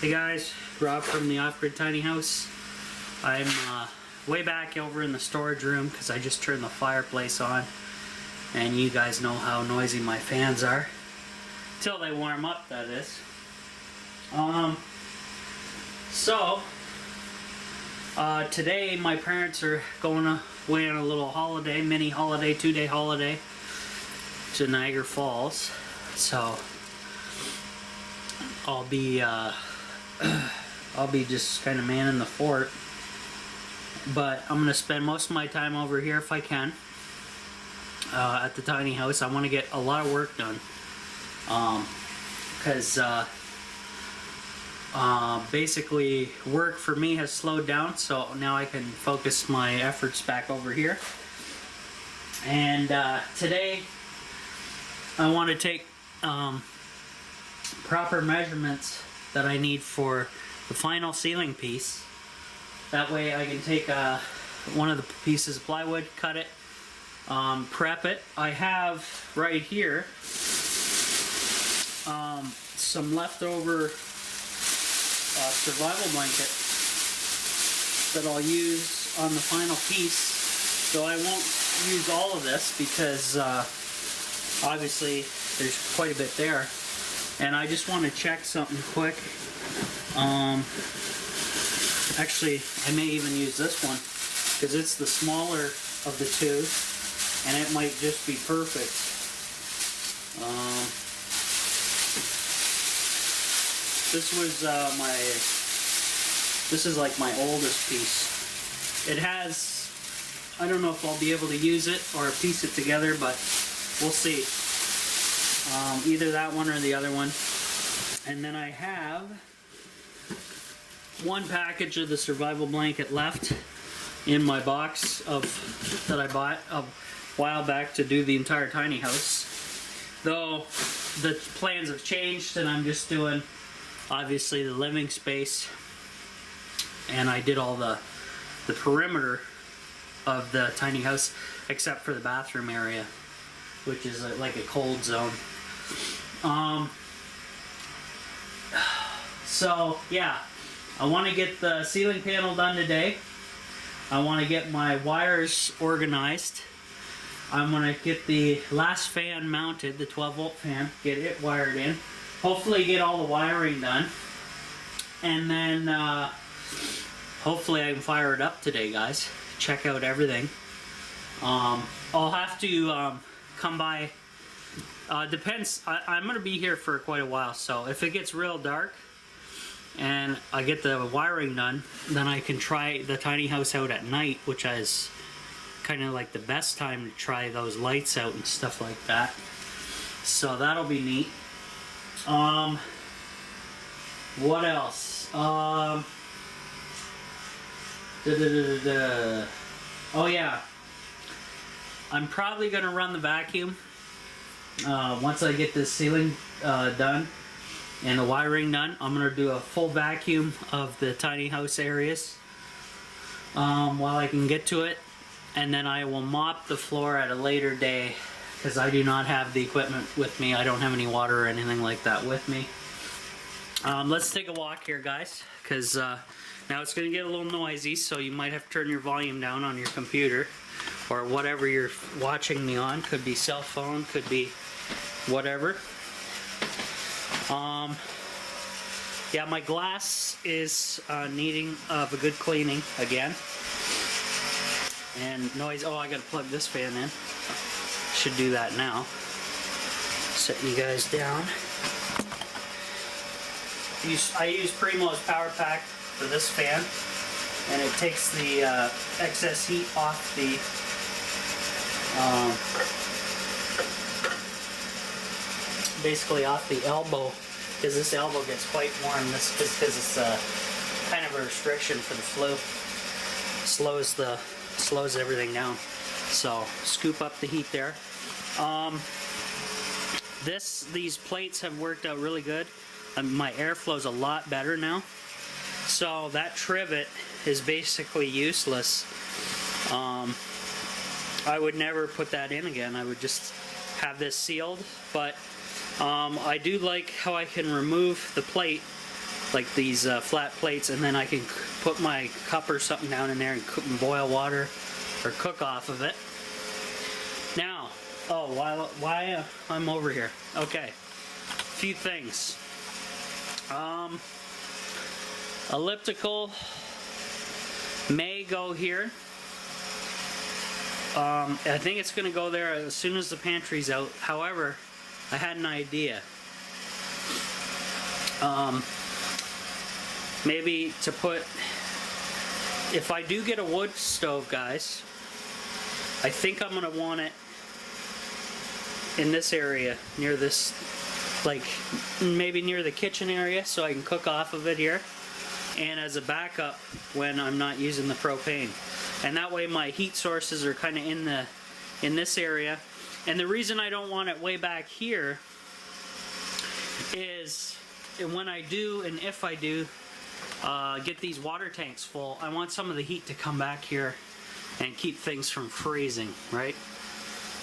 Hey guys, Rob from the Off-Grid Tiny House. I'm way back over in the storage room because I just turned the fireplace on, and you guys know how noisy my fans are. Till they warm up, that is. Today my parents are going away on a little holiday, mini holiday, 2-day holiday to Niagara Falls. So I'll be just kind of manning the fort, but I'm gonna spend most of my time over here if I can at the tiny house. I want to get a lot of work done because basically work for me has slowed down, so now I can focus my efforts back over here. And today I want to take proper measurements that I need for the final ceiling piece. That way I can take one of the pieces of plywood, cut it, prep it. I have right here some leftover survival blanket that I'll use on the final piece. So I won't use all of this because obviously there's quite a bit there. And I just want to check something quick. Actually, I may even use this one because it's the smaller of the two, and it might just be perfect. This was this is like my oldest piece. It has, I don't know if I'll be able to use it or piece it together, but we'll see. Either that one or the other one. And then I have one package of the survival blanket left in my box that I bought a while back to do the entire tiny house. Though the plans have changed and I'm just doing obviously the living space, and I did all the perimeter of the tiny house except for the bathroom area, which is like a cold zone. So yeah, I want to get the ceiling panel done today. I want to get my wires organized. I'm going to get the last fan mounted, the 12-volt fan, get it wired in. Hopefully get all the wiring done. And then hopefully I can fire it up today, guys. Check out everything. I'll have to come by. Depends. I'm going to be here for quite a while, so if it gets real dark and I get the wiring done, then I can try the tiny house out at night, which is kind of like the best time to try those lights out and stuff like that. So that'll be neat. What else? Oh yeah, I'm probably gonna run the vacuum once I get this ceiling done and the wiring done. I'm gonna do a full vacuum of the tiny house areas while I can get to it, and then I will mop the floor at a later day because I do not have the equipment with me. I don't have any water or anything like that with me. Let's take a walk here, guys, because now it's going to get a little noisy, so you might have to turn your volume down on your computer or whatever you're watching me on. Could be cell phone, could be whatever. Yeah, my glass is needing of a good cleaning again. And noise, oh, I gotta plug this fan in. Should do that now. Set you guys down. I use Primo's Power Pack for this fan, and it takes the excess heat off the basically off the elbow, because this elbow gets quite warm. This is because it's kind of a restriction for the flow. Slows everything down. So scoop up the heat there. These plates have worked out really good. My airflow is a lot better now. So that trivet is basically useless. I would never put that in again. I would just have this sealed. But I do like how I can remove the plate like these flat plates, and then I can put my cup or something down in there and cook and boil water or cook off of it. Now, why I'm over here? Okay, a few things. Elliptical may go here. I think it's going to go there as soon as the pantry's out. However, I had an idea. Maybe to put, if I do get a wood stove, guys, I think I'm going to want it in this area, near this, like maybe near the kitchen area, so I can cook off of it here, and as a backup when I'm not using the propane. And that way my heat sources are kind of in this area. And the reason I don't want it way back here is when I do, and if I do get these water tanks full, I want some of the heat to come back here and keep things from freezing, right?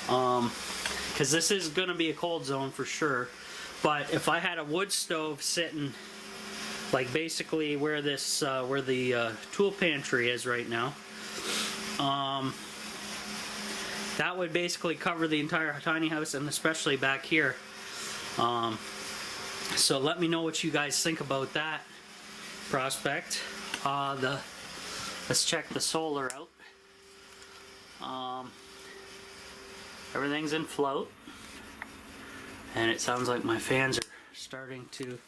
Because this is going to be a cold zone for sure. But if I had a wood stove sitting like basically where this where the tool pantry is right now, that would basically cover the entire tiny house, and especially back here. So let me know what you guys think about that prospect. Let's check the solar out. Everything's in float, and it sounds like my fans are starting to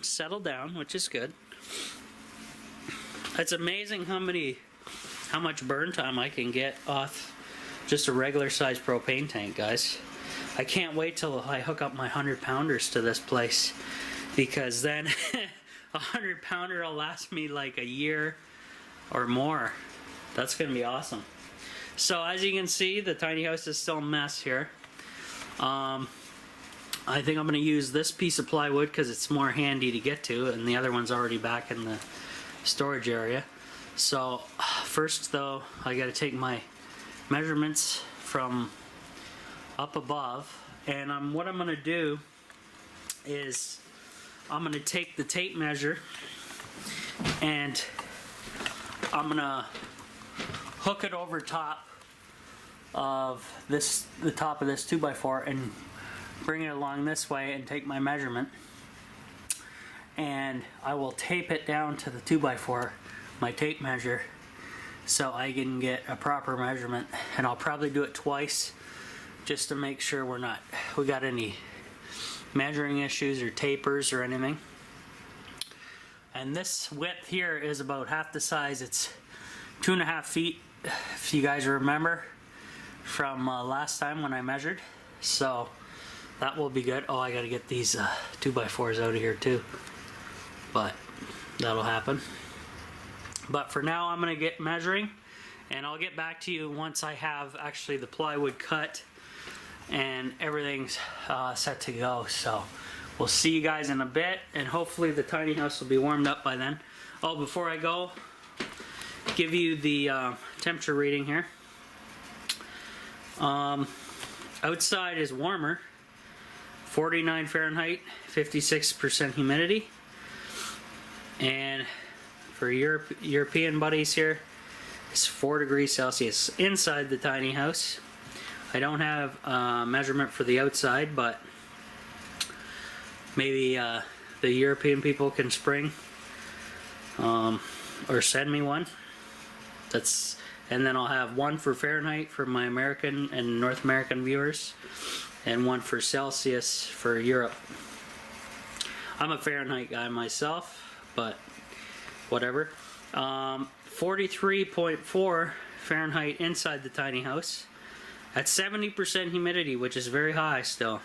settle down, which is good. It's amazing how much burn time I can get off just a regular size propane tank, guys. I can't wait till I hook up my 100-pounders to this place, because then a 100-pounder will last me like a year or more. That's gonna be awesome. So as you can see, the tiny house is still a mess here. I think I'm gonna use this piece of plywood because it's more handy to get to, and the other one's already back in the storage area. So first though, I got to take my measurements from up above, and what I'm going to do is I'm going to take the tape measure and I'm going to hook it over top of the top of this 2x4 and bring it along this way and take my measurement, and I will tape it down to the 2x4, my tape measure, so I can get a proper measurement. And I'll probably do it twice just to make sure we got any measuring issues or tapers or anything. And this width here is about half the size. It's 2.5 feet, if you guys remember from last time when I measured. So that will be good. Oh, I gotta get these 2x4s out of here too, but that'll happen. But for now, I'm gonna get measuring, and I'll get back to you once I have actually the plywood cut and everything's set to go. So we'll see you guys in a bit, and hopefully the tiny house will be warmed up by then. Oh, before I go, give you the temperature reading here. Outside is warmer, 49 Fahrenheit, 56% humidity. And for European buddies here, it's 4 degrees Celsius inside the tiny house. I don't have a measurement for the outside, but maybe the European people can spring or send me one. And then I'll have one for Fahrenheit for my American and North American viewers, and one for Celsius for Europe. I'm a Fahrenheit guy myself, but whatever. 43.4 Fahrenheit inside the tiny house at 70% humidity, which is very high still.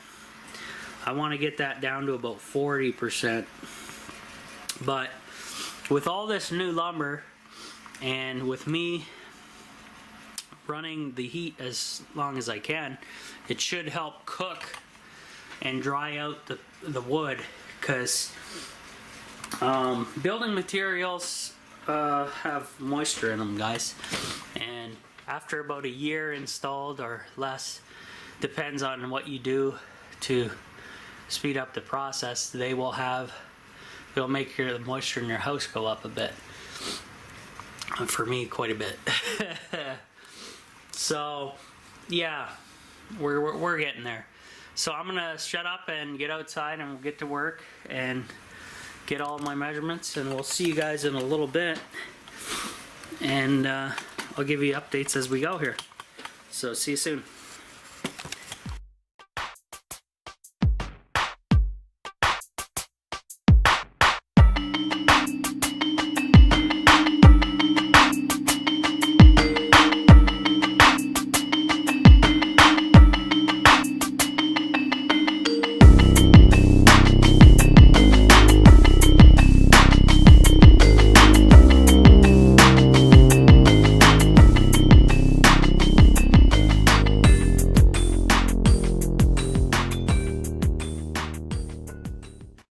I want to get that down to about 40%. But with all this new lumber, and with me running the heat as long as I can, it should help cook and dry out the wood, because building materials have moisture in them, guys, and after about a year installed or less, depends on what you do to speed up the process, it'll make the moisture in your house go up a bit. For me, quite a bit. So, yeah, we're getting there. So I'm gonna shut up and get outside, and we'll get to work and get all my measurements, and we'll see you guys in a little bit. And I'll give you updates as we go here. So see you soon.